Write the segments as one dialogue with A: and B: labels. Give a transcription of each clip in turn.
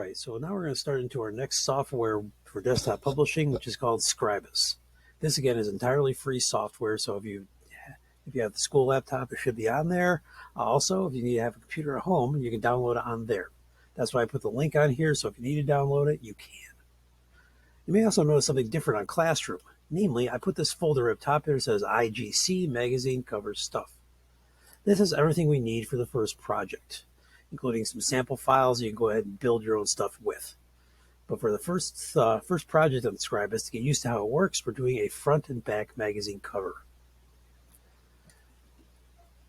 A: right, so now we're going to start into our next software for desktop publishing, which is called Scribus. This again is entirely free software, so if you have the school laptop, it should be on there. Also, if you need to have a computer at home, you can download it on there. That's why I put the link on here, so if you need to download it, you can. You may also notice something different on Classroom. Namely, I put this folder up top there that says IGC magazine cover stuff. This is everything we need for the first project, including some sample files you can go ahead and build your own stuff with. But for the first project on Scribus, to get used to how it works, we're doing a front and back magazine cover.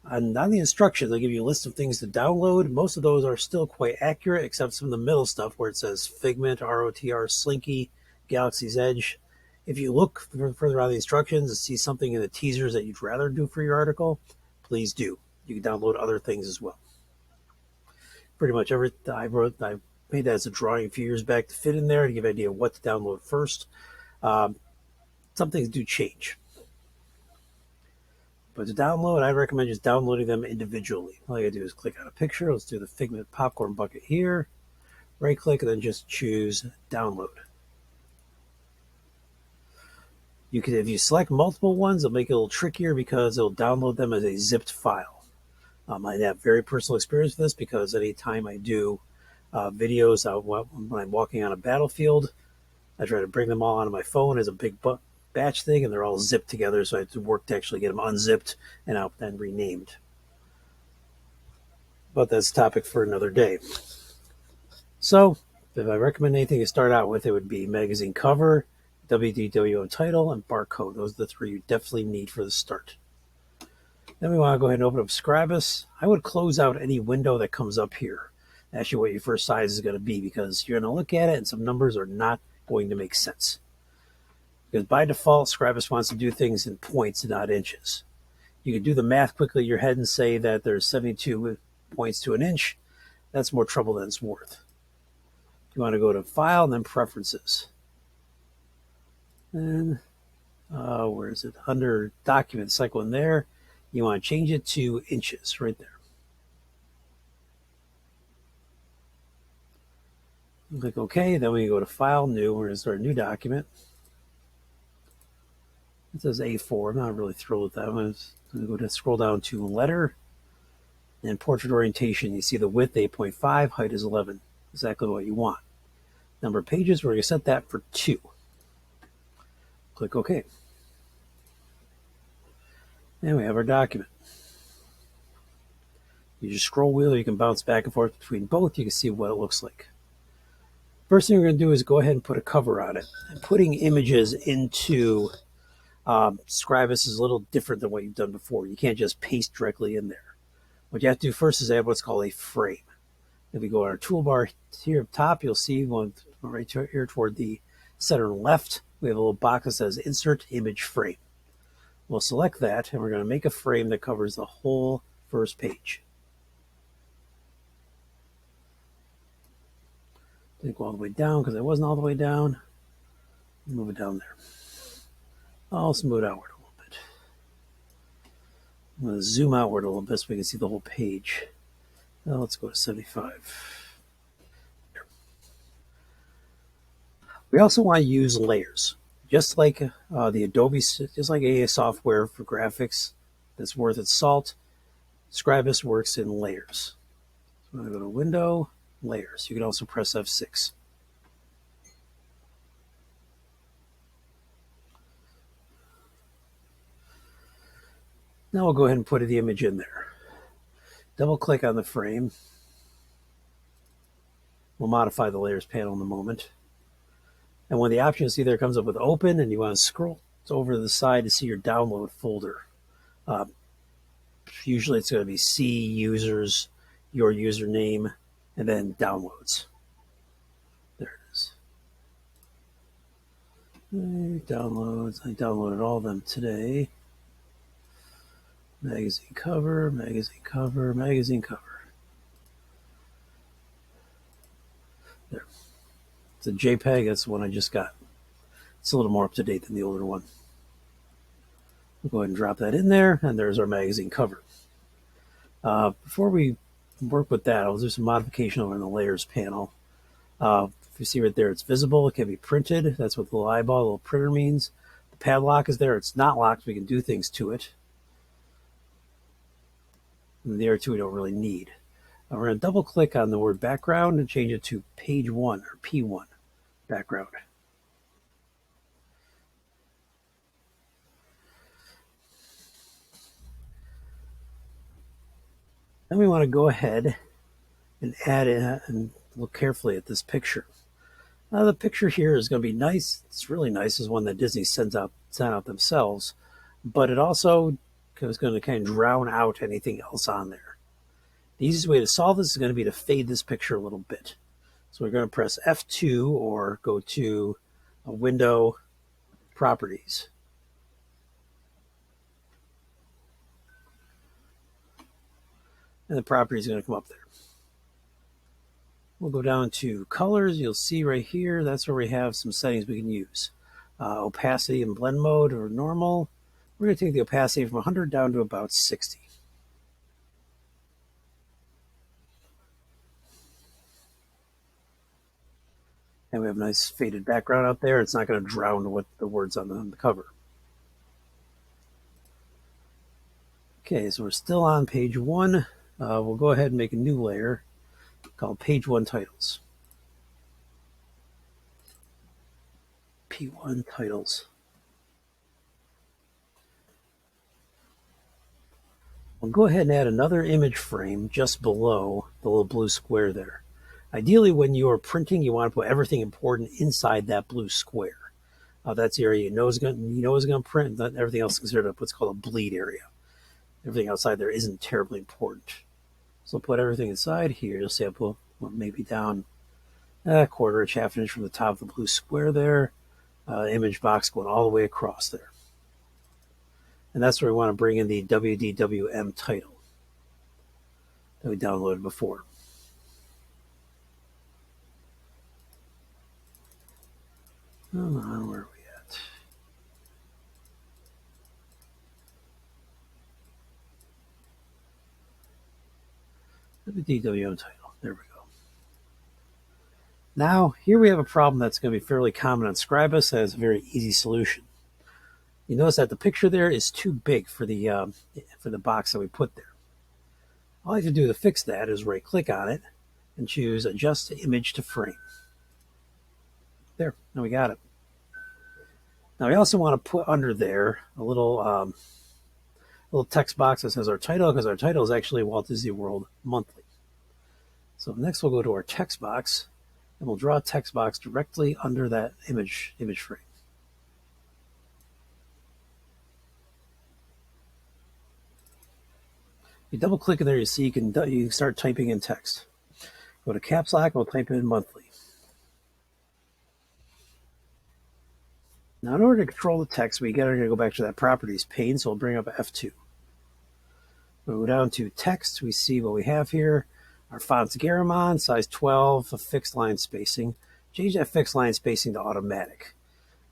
A: And on the instructions, they'll give you a list of things to download. Most of those are still quite accurate, except some of the middle stuff where it says Figment, ROTR, Slinky, Galaxy's Edge. If you look further on the instructions and see something in the teasers that you'd rather do for your article, please do. You can download other things as well. Pretty much everything I made that as a drawing a few years back to fit in there to give an idea of what to download first. Some things do change. But to download, I recommend just downloading them individually. All you gotta do is click on a picture. Let's do the Figment popcorn bucket here. Right click and then just choose download. You can, if you select multiple ones, it'll make it a little trickier because it'll download them as a zipped file. I have very personal experience with this because anytime I do videos when I'm walking on a battlefield, I try to bring them all onto my phone as a big batch thing, and they're all zipped together, so I have to work to actually get them unzipped and out then renamed. But that's a topic for another day. So if I recommend anything to start out with, it would be magazine cover, WDWO title, and barcode. Those are the three you definitely need for the start. Then we want to go ahead and open up Scribus. I would close out any window that comes up here. Ask you what your first size is going to be, because you're going to look at it and some numbers are not going to make sense. Because by default, Scribus wants to do things in points and not inches. You can do the math quickly in your head and say that there's 72 points to an inch. That's more trouble than it's worth. You want to go to File and then Preferences. And where is it? Under Document, cycle in there. You want to change it to inches right there. Click OK. Then we go to File, New. We're going to start a new document. It says A4. I'm not really thrilled with that. I'm going to go to scroll down to Letter and Portrait Orientation. You see the width 8.5, height is 11. Exactly what you want. Number of pages, we're going to set that for 2. Click OK. And we have our document. You just scroll wheel, you can bounce back and forth between both. You can see what it looks like. First thing we're going to do is go ahead and put a cover on it. And putting images into Scribus is a little different than what you've done before. You can't just paste directly in there. What you have to do first is add what's called a frame. If we go on our toolbar here up top, you'll see going right here toward the center left, we have a little box that says Insert Image Frame. We'll select that, and we're going to make a frame that covers the whole first page. Didn't go all the way down because it wasn't all the way down. Move it down there. I'll smooth outward a little bit. I'm going to zoom outward a little bit so we can see the whole page. Now let's go to 75. We also want to use layers. Just like the Adobe, just like AA software for graphics that's worth its salt, Scribus works in layers. So I'm going to go to Window, Layers. You can also press F6. Now we'll go ahead and put the image in there. Double click on the frame. We'll modify the layers panel in a moment. And when the option you see there comes up with open and you want to scroll over to the side to see your download folder. Usually it's going to be C, users, your username, and then downloads. There it is. Downloads. I downloaded all of them today. Magazine cover, magazine cover, magazine cover. There. It's a JPEG. That's the one I just got. It's a little more up to date than the older one. We'll go ahead and drop that in there, and there's our magazine cover. Before we work with that, I'll do some modification over in the layers panel. If you see right there, it's visible. It can be printed. That's what the little eyeball, the little printer means. The padlock is there. It's not locked. We can do things to it. And the other two we don't really need. We're going to double click on the word background and change it to page 1 or P1 background. Then we want to go ahead and add in and look carefully at this picture. Now the picture here is going to be nice. It's really nice. It's one that Disney sent out themselves, but it also is going to kind of drown out anything else on there. The easiest way to solve this is going to be to fade this picture a little bit. So we're going to press F2 or go to a window, properties. And the property is going to come up there. We'll go down to colors. You'll see right here, that's where we have some settings we can use. Opacity and blend mode or normal. We're going to take the opacity from 100 down to about 60. And we have a nice faded background out there. It's not going to drown what the words on the cover. Okay, so we're still on page 1. We'll go ahead and make a new layer called page 1 titles. P1 titles. We'll go ahead and add another image frame just below the little blue square there. Ideally, when you are printing, you want to put everything important inside that blue square. That's the area you know is going to print. Everything else is considered what's called a bleed area. Everything outside there isn't terribly important. So I'll put everything inside here. You'll see I put maybe down a quarter inch, half an inch from the top of the blue square there. Image box going all the way across there. And that's where we want to bring in the WDWM title that we downloaded before. Where are we at? WDWM title. There we go. Now, here we have a problem that's going to be fairly common on Scribus. That has a very easy solution. You notice that the picture there is too big for the box that we put there. All I have to do to fix that is right-click on it and choose Adjust Image to Frame. There, now we got it. Now we also want to put under there a little text box that says our title, because our title is actually Walt Disney World Monthly. So next we'll go to our text box and we'll draw a text box directly under that image frame. You double click in there, you see you can start typing in text. Go to caps lock, we'll type in monthly. Now in order to control the text, we gotta go back to that properties pane, so we'll bring up F2. We'll go down to text, we see what we have here. Our font's Garamond, size 12, a fixed line spacing. Change that fixed line spacing to automatic.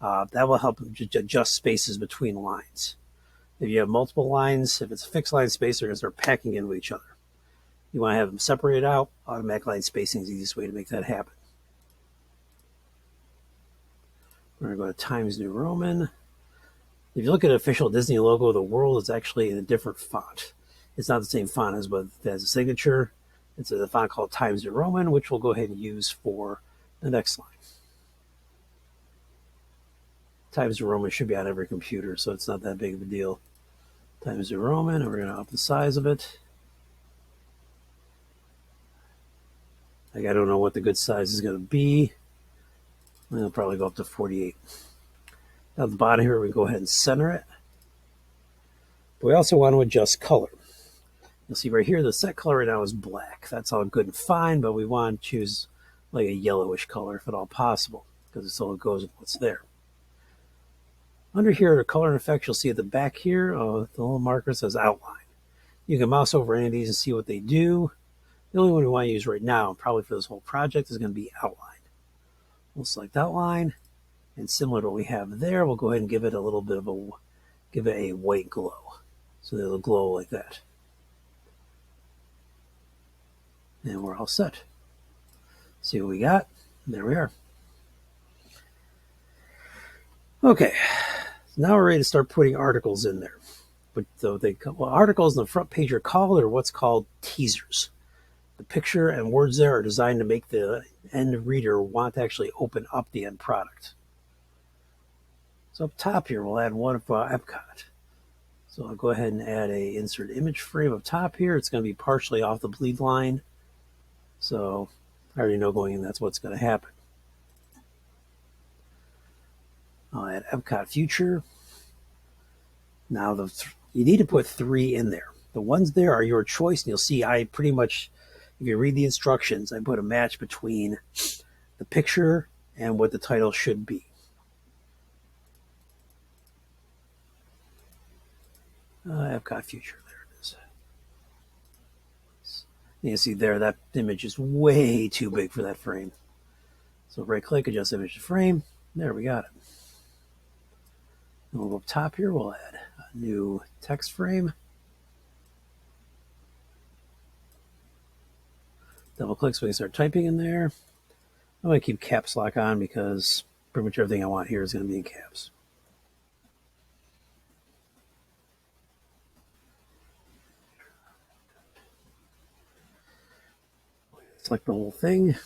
A: That will help adjust spaces between lines. If you have multiple lines, if it's a fixed line space, they're going to start packing into each other. You want to have them separated out. Automatic line spacing is the easiest way to make that happen. We're going to go to Times New Roman. If you look at an official Disney logo, the world is actually in a different font. It's not the same font as what has a signature. It's a font called Times New Roman, which we'll go ahead and use for the next line. Times New Roman should be on every computer, so it's not that big of a deal. Times New Roman, and we're going to up the size of it. I don't know what the good size is going to be. I'll probably go up to 48. Now at the bottom here, we go ahead and center it. But we also want to adjust color. You'll see right here, the set color right now is black. That's all good and fine, but we want to choose like a yellowish color if at all possible, because it still goes with what's there. Under here, the color and effects, you'll see at the back here, the little marker says outline. You can mouse over any of these and see what they do. The only one we want to use right now, probably for this whole project, is going to be outline. We'll select outline, and similar to what we have there, we'll go ahead and give it a little bit of a white glow. So it'll glow like that. And we're all set. See what we got? There we are. Okay, so now we're ready to start putting articles in there. But articles on the front page are called, or what's called, teasers. The picture and words there are designed to make the end reader want to actually open up the end product. So up top here, we'll add one for Epcot. So I'll go ahead and add a insert image frame up top here. It's going to be partially off the bleed line. So I already know going in that's what's going to happen. I'll add Epcot Future. Now you need to put 3 in there. The ones there are your choice, and you'll see I pretty much, if you read the instructions, I put a match between the picture and what the title should be. Epcot Future, there it is. You can see there, that image is way too big for that frame. So right click, adjust image to frame. There, we got it. And we'll go up top here, we'll add a new text frame. Double click so we can start typing in there. I'm going to keep caps lock on because pretty much everything I want here is going to be in caps. Select the whole thing.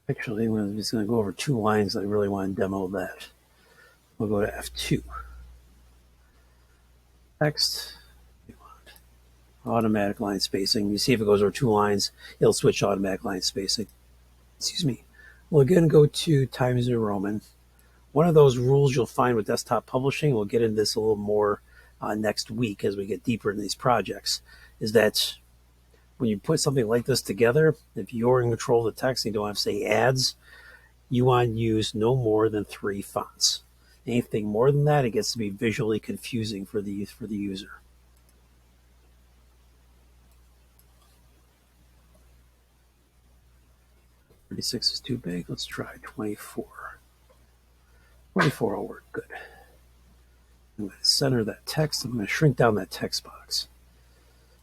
A: Actually, I'm just going to go over 2 lines. I really want to demo that. We'll go to F2. Text. We want automatic line spacing. You see if it goes over 2 lines, it'll switch to automatic line spacing. Excuse me. We'll again go to Times New Roman. One of those rules you'll find with desktop publishing, we'll get into this a little more next week as we get deeper into these projects, is that when you put something like this together, if you're in control of the text and you don't have to say ads, you want to use no more than 3 fonts. Anything more than that, it gets to be visually confusing for the user. "36 is too big. Let's try 24. 24 will work good. I'm going to center that text. I'm going to shrink down that text box.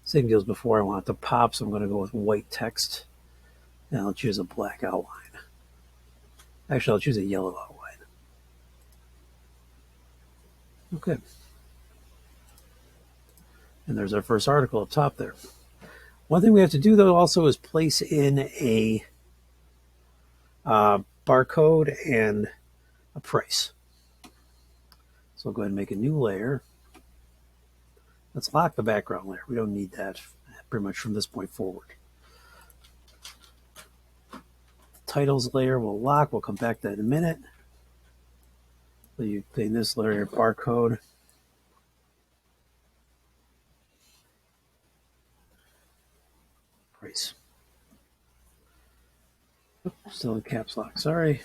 A: Same deal as before. I want it to pop, so I'm going to go with white text. And I'll choose a black outline. Actually, I'll choose a yellow outline. Okay. And there's our first article up top there. One thing we have to do, though, also is place in a barcode and a price. So I'll go ahead and make a new layer. Let's lock the background layer. We don't need that pretty much from this point forward. The titles layer will lock. We'll come back to that in a minute. So you clean this layer, barcode. Price. Oops, still in caps lock, sorry.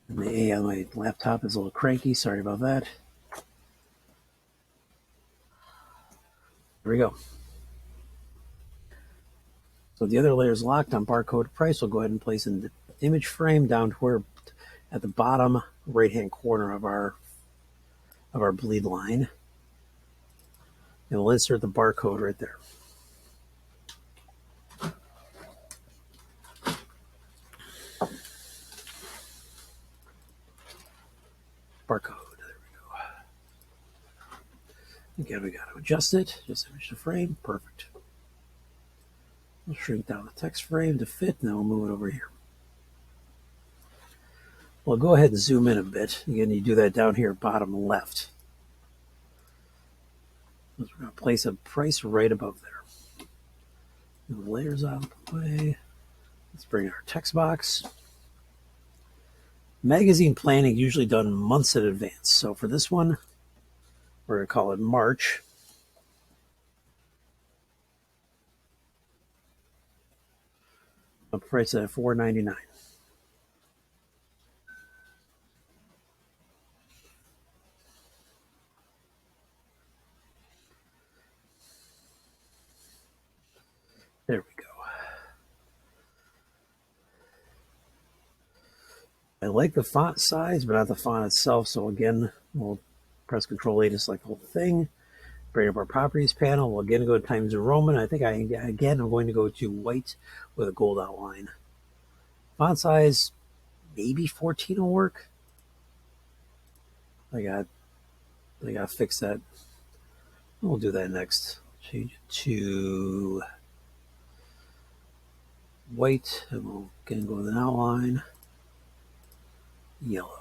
A: And the A on my laptop is a little cranky, sorry about that. There we go. So the other layer is locked on barcode price. We'll go ahead and place in the image frame down to where at the bottom right-hand corner of our bleed line. And we'll insert the barcode right there. Barcode, there we go. Again, we got to adjust it. Just image to frame, perfect. We'll shrink down the text frame to fit, and then we'll move it over here. Well, go ahead and zoom in a bit. Again, you do that down here, bottom left. We're going to place a price right above there. Move the layers out of the way. Let's bring in our text box. Magazine planning usually done months in advance. So for this one, we're going to call it March. I'll price it at $4.99. There we go. I like the font size, but not the font itself. So again, we'll press Control A to select the whole thing. Bring up our properties panel. We'll again go to Times New Roman. I think I'm going to go to white with a gold outline. Font size, maybe 14 will work. I got to fix that. We'll do that next. Change it to white, and we'll again go with an outline. Yellow.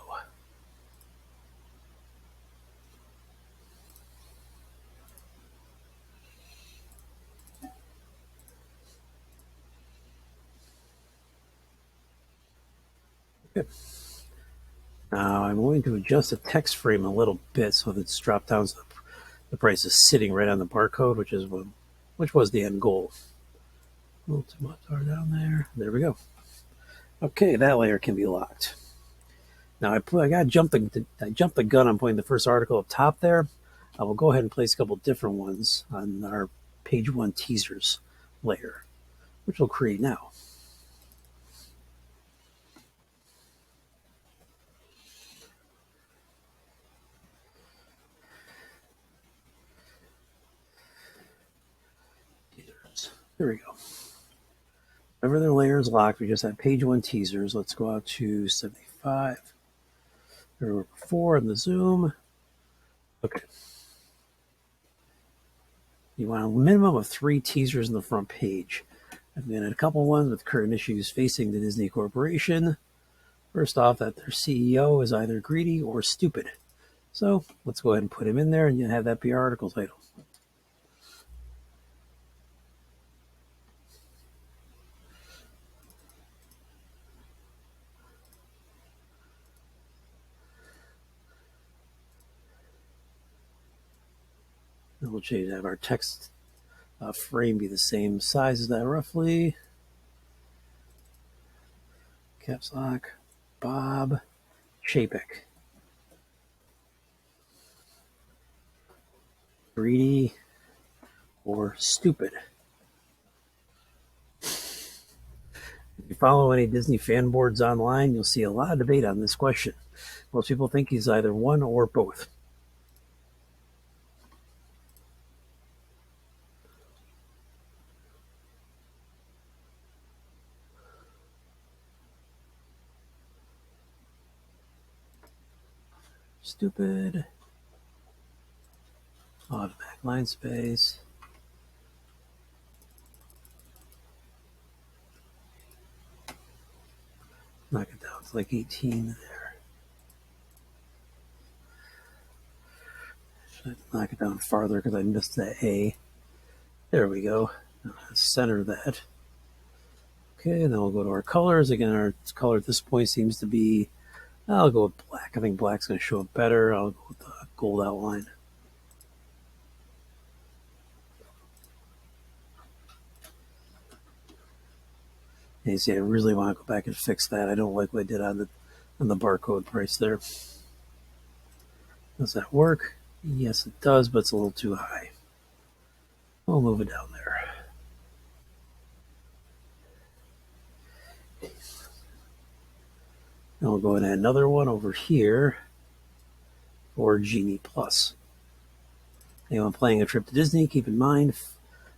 A: Okay. Now I'm going to adjust the text frame a little bit so that it's dropped down so the price is sitting right on the barcode, which was the end goal. A little too much down there. There we go. Okay, that layer can be locked. Now I jumped the gun on putting the first article up top there. I will go ahead and place a couple different ones on our page 1 teasers layer, which we'll create now. There we go. Whenever the layer is locked, we just have page 1 teasers. Let's go out to 75. There we were before in the zoom. Okay. You want a minimum of 3 teasers in the front page. I've got a couple ones with current issues facing the Disney Corporation. First off, that their CEO is either greedy or stupid. So let's go ahead and put him in there and you have that be our article title. And we'll change to have our text frame be the same size as that roughly. Caps lock, Bob Chapek. Greedy or stupid. If you follow any Disney fan boards online, you'll see a lot of debate on this question. Most people think he's either one or both. Stupid. Automatic line space. Knock it down to like 18 there. Should I knock it down farther because I missed that A? There we go. Center that. Okay, then we'll go to our colors. Again, our color at this point seems to be, I'll go with black. I think black's going to show up better. I'll go with the gold outline. And you see, I really want to go back and fix that. I don't like what I did on the barcode price there. Does that work? Yes, it does, but it's a little too high. We'll move it down there. And we'll go and add another one over here for Genie Plus. Anyone planning a trip to Disney, keep in mind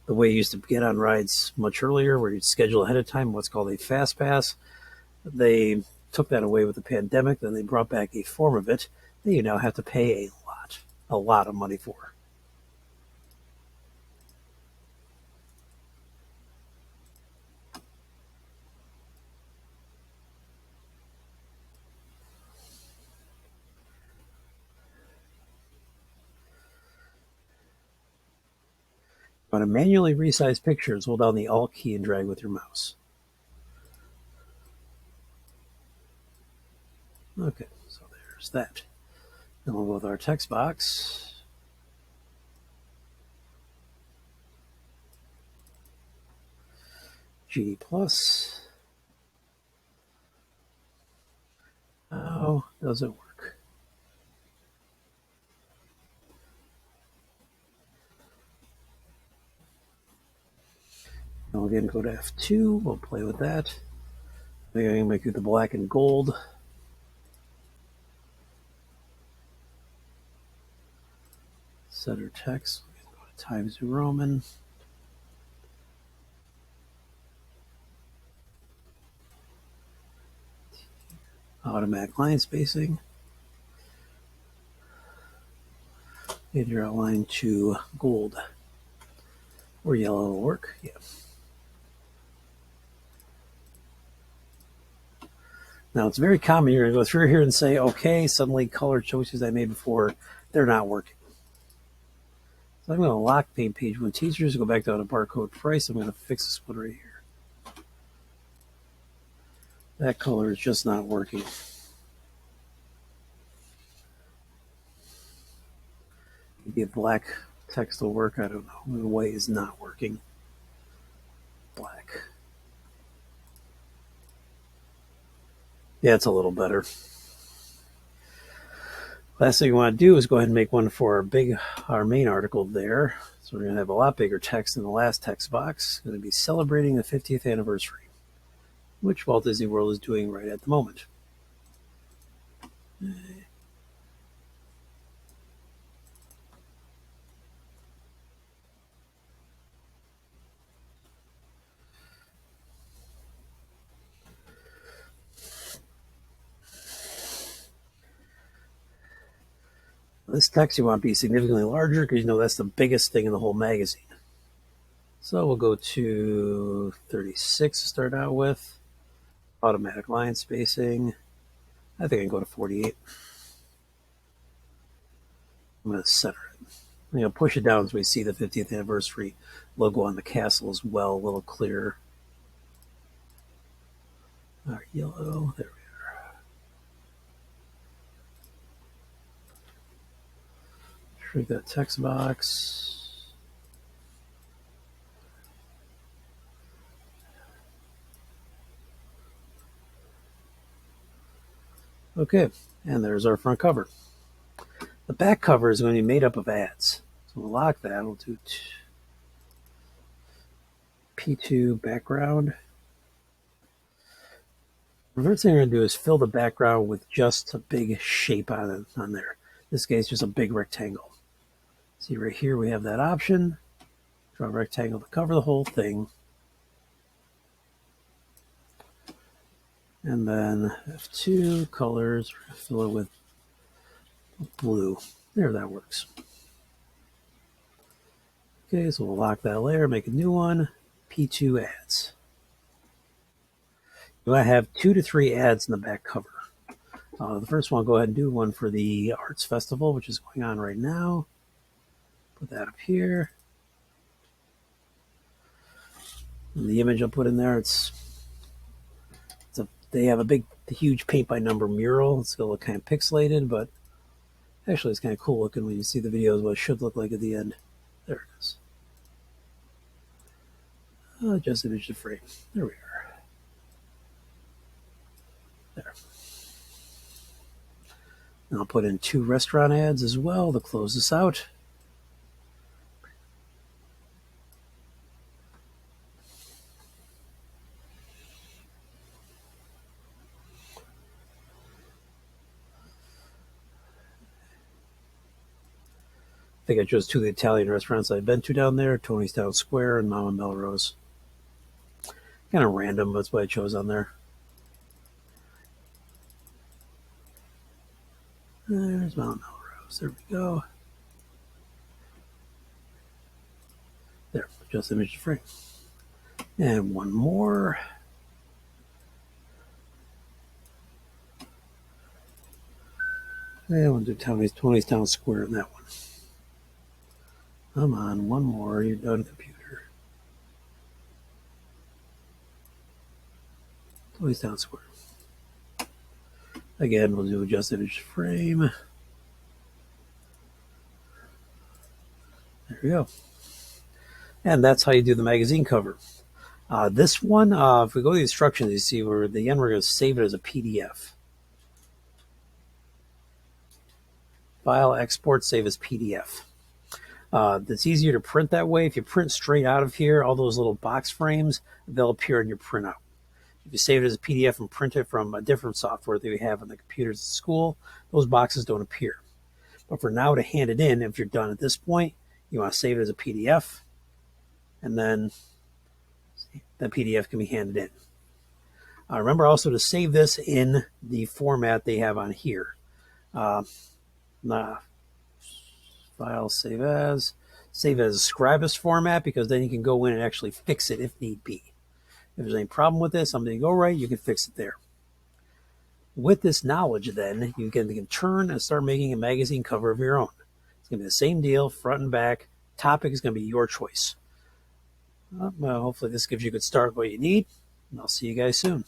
A: the way you used to get on rides much earlier, where you'd schedule ahead of time what's called a fast pass. They took that away with the pandemic, then they brought back a form of it that you now have to pay a lot of money for. Want to manually resize pictures, hold down the Alt key and drag with your mouse. Okay, so there's that. Then we'll go with our text box. Genie Plus. How does it work? And we'll again go to F2. We'll play with that. Maybe I can make it the black and gold. Center text. Times New Roman. Automatic line spacing. Get your outline to gold. Or yellow will work. Yeah. Now it's very common. You're going to go through here and say, okay, suddenly color choices I made before, they're not working. So I'm going to lock page 1 teasers, go back down to barcode price. I'm going to fix this one right here. That color is just not working. Maybe a black text will work. I don't know. The white is not working. Black. Yeah, it's a little better. Last thing we want to do is go ahead and make one for our main article there. So we're going to have a lot bigger text in the last text box. It's going to be celebrating the 50th anniversary, which Walt Disney World is doing right at the moment. This text you want to be significantly larger because you know that's the biggest thing in the whole magazine. So we'll go to 36 to start out with. Automatic line spacing. I think I can go to 48. I'm going to center it. I'm going to push it down so we see the 50th anniversary logo on the castle as well, a little clearer. Our yellow, there we are. Shrink that text box. Okay, and there's our front cover. The back cover is going to be made up of ads. So we'll lock that. We'll do P2 background. The first thing we're going to do is fill the background with just a big shape on there. In this case, just a big rectangle. See right here, we have that option. Draw a rectangle to cover the whole thing. And then F2 colors, fill it with blue. There, that works. Okay, so we'll lock that layer, make a new one. P2 ads. You want to have 2 to 3 ads in the back cover. The first one, I'll go ahead and do one for the Arts Festival, which is going on right now. Put that up here. And the image I'll put in there, they have a huge paint by number mural. It's going to look kind of pixelated, but actually it's kind of cool looking when you see the videos what it should look like at the end. There it is. Just image to frame. There we are. There. And I'll put in 2 restaurant ads as well to close this out. I think I chose 2 of the Italian restaurants I've been to down there, Tony's Town Square and Mama Melrose. Kind of random, but that's what I chose on there. There's Mama Melrose. There we go. There, just image to frame. And one more. And we'll do Tony's Town Square in that one. Come on, one more. You're done, computer. Tony's Town Square. Again, we'll do adjust image frame. There we go. And that's how you do the magazine cover. This one, if we go to the instructions, you see where at the end we're going to save it as a PDF. File, export, save as PDF. It's easier to print that way. If you print straight out of here, all those little box frames, they'll appear in your printout. If you save it as a PDF and print it from a different software that we have on the computers at school, those boxes don't appear. But for now to hand it in, if you're done at this point, You want to save it as a PDF, and then the PDF can be handed in. Remember also to save this in the format they have on here. File save as Scribus format, because then you can go in and actually fix it if need be. If there's any problem with this, something didn't go right, you can fix it there. With this knowledge, then, you can turn and start making a magazine cover of your own. It's going to be the same deal, front and back. Topic is going to be your choice. Well, hopefully this gives you a good start of what you need, and I'll see you guys soon.